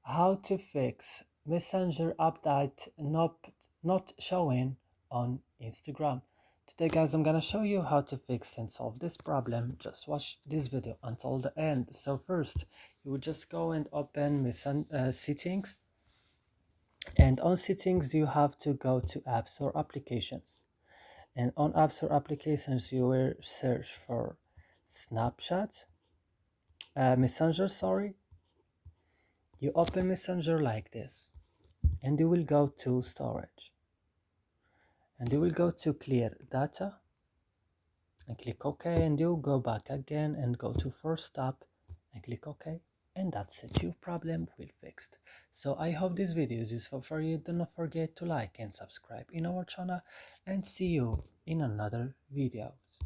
how to fix Messenger update not showing on Instagram. Today guys, I'm gonna show you how to fix and solve this problem. Just watch this video until the end. So first you will just go and open settings, and on settings you have to go to apps or applications, and on apps or applications you will search for Snapchat, Messenger, sorry. You open Messenger like this, and you will go to storage, and you will go to clear data and click OK, and you go back again and go to first tab and click OK, and that's it. Your problem will fixed. So I hope this video is useful for you. Do not forget to like and subscribe in our channel, and see you in another videos.